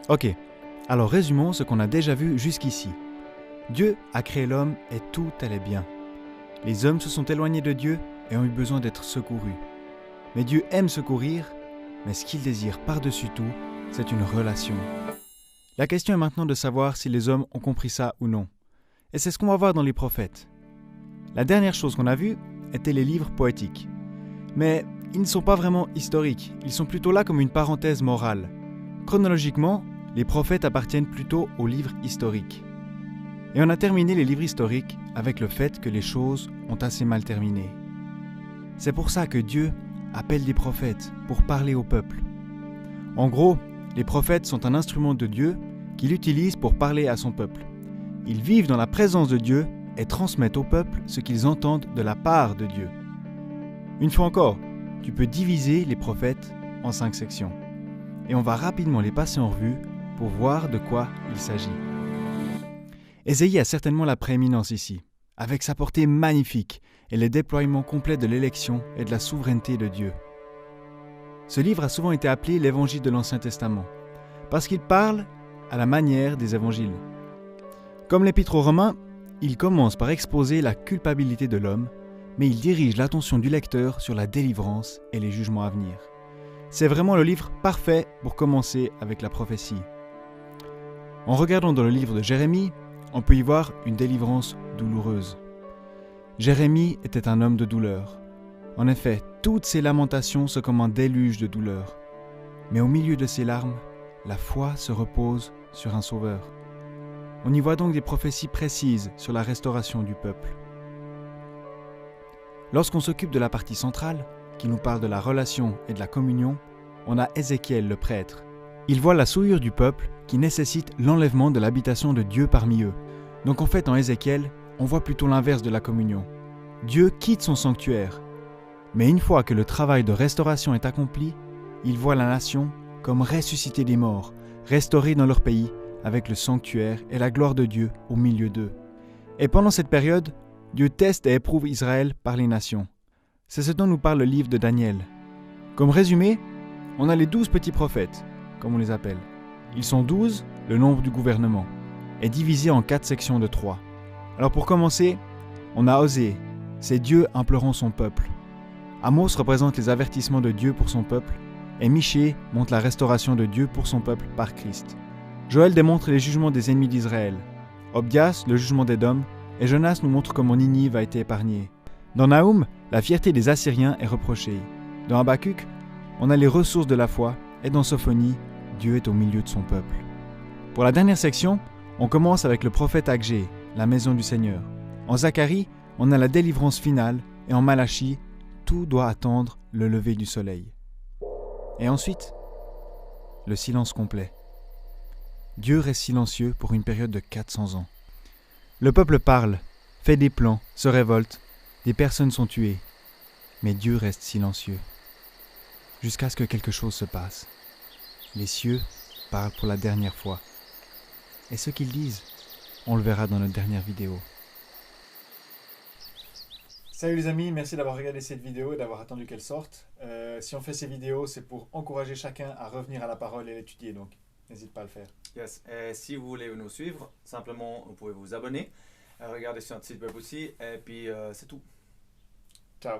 Ok, alors résumons ce qu'on a déjà vu jusqu'ici. Dieu a créé l'homme et tout allait bien. Les hommes se sont éloignés de Dieu et ont eu besoin d'être secourus. Mais Dieu aime secourir, mais ce qu'il désire par-dessus tout, c'est une relation. La question est maintenant de savoir si les hommes ont compris ça ou non. Et c'est ce qu'on va voir dans les prophètes. La dernière chose qu'on a vue était les livres poétiques. Mais ils ne sont pas vraiment historiques, ils sont plutôt là comme une parenthèse morale. Chronologiquement, les prophètes appartiennent plutôt aux livres historiques. Et on a terminé les livres historiques avec le fait que les choses ont assez mal terminé. C'est pour ça que Dieu appelle des prophètes pour parler au peuple. En gros, les prophètes sont un instrument de Dieu qu'il utilise pour parler à son peuple. Ils vivent dans la présence de Dieu et transmettent au peuple ce qu'ils entendent de la part de Dieu. Une fois encore, tu peux diviser les prophètes en 5 sections. Et on va rapidement les passer en revue pour voir de quoi il s'agit. Ésaïe a certainement la prééminence ici, avec sa portée magnifique et le déploiement complet de l'élection et de la souveraineté de Dieu. Ce livre a souvent été appelé l'évangile de l'Ancien Testament, parce qu'il parle à la manière des évangiles. Comme l'Épître aux Romains, il commence par exposer la culpabilité de l'homme, mais il dirige l'attention du lecteur sur la délivrance et les jugements à venir. C'est vraiment le livre parfait pour commencer avec la prophétie. En regardant dans le livre de Jérémie, on peut y voir une délivrance douloureuse. Jérémie était un homme de douleur. En effet, toutes ses lamentations sont comme un déluge de douleur. Mais au milieu de ses larmes, la foi se repose sur un sauveur. On y voit donc des prophéties précises sur la restauration du peuple. Lorsqu'on s'occupe de la partie centrale, qui nous parle de la relation et de la communion, on a Ézéchiel le prêtre. Il voit la souillure du peuple qui nécessite l'enlèvement de l'habitation de Dieu parmi eux. Donc en fait, en Ézéchiel, on voit plutôt l'inverse de la communion. Dieu quitte son sanctuaire. Mais une fois que le travail de restauration est accompli, il voit la nation comme ressuscitée des morts, restaurée dans leur pays, avec le sanctuaire et la gloire de Dieu au milieu d'eux. Et pendant cette période, Dieu teste et éprouve Israël par les nations. C'est ce dont nous parle le livre de Daniel. Comme résumé, on a les 12 petits prophètes, comme on les appelle. Ils sont 12, le nombre du gouvernement, et divisés en 4 sections de 3. Alors pour commencer, on a Osée, c'est Dieu implorant son peuple. Amos représente les avertissements de Dieu pour son peuple, et Michée montre la restauration de Dieu pour son peuple par Christ. Joël démontre les jugements des ennemis d'Israël. Obdias, le jugement d'Édom, et Jonas nous montre comment Ninive a été épargnée. Dans Naoum, la fierté des Assyriens est reprochée. Dans Habakkuk, on a les ressources de la foi, et dans Sophonie, Dieu est au milieu de son peuple. Pour la dernière section, on commence avec le prophète Agé, la maison du Seigneur. En Zacharie, on a la délivrance finale, et en Malachie, tout doit attendre le lever du soleil. Et ensuite, le silence complet. Dieu reste silencieux pour une période de 400 ans. Le peuple parle, fait des plans, se révolte, des personnes sont tuées, mais Dieu reste silencieux. Jusqu'à ce que quelque chose se passe. Les cieux parlent pour la dernière fois. Et ce qu'ils disent, on le verra dans notre dernière vidéo. Salut les amis, merci d'avoir regardé cette vidéo et d'avoir attendu qu'elle sorte. Si on fait ces vidéos, c'est pour encourager chacun à revenir à la parole et l'étudier, donc n'hésite pas à le faire. Yes. Si vous voulez nous suivre, simplement vous pouvez vous abonner, regarder sur notre site web aussi, et puis c'est tout. Ciao.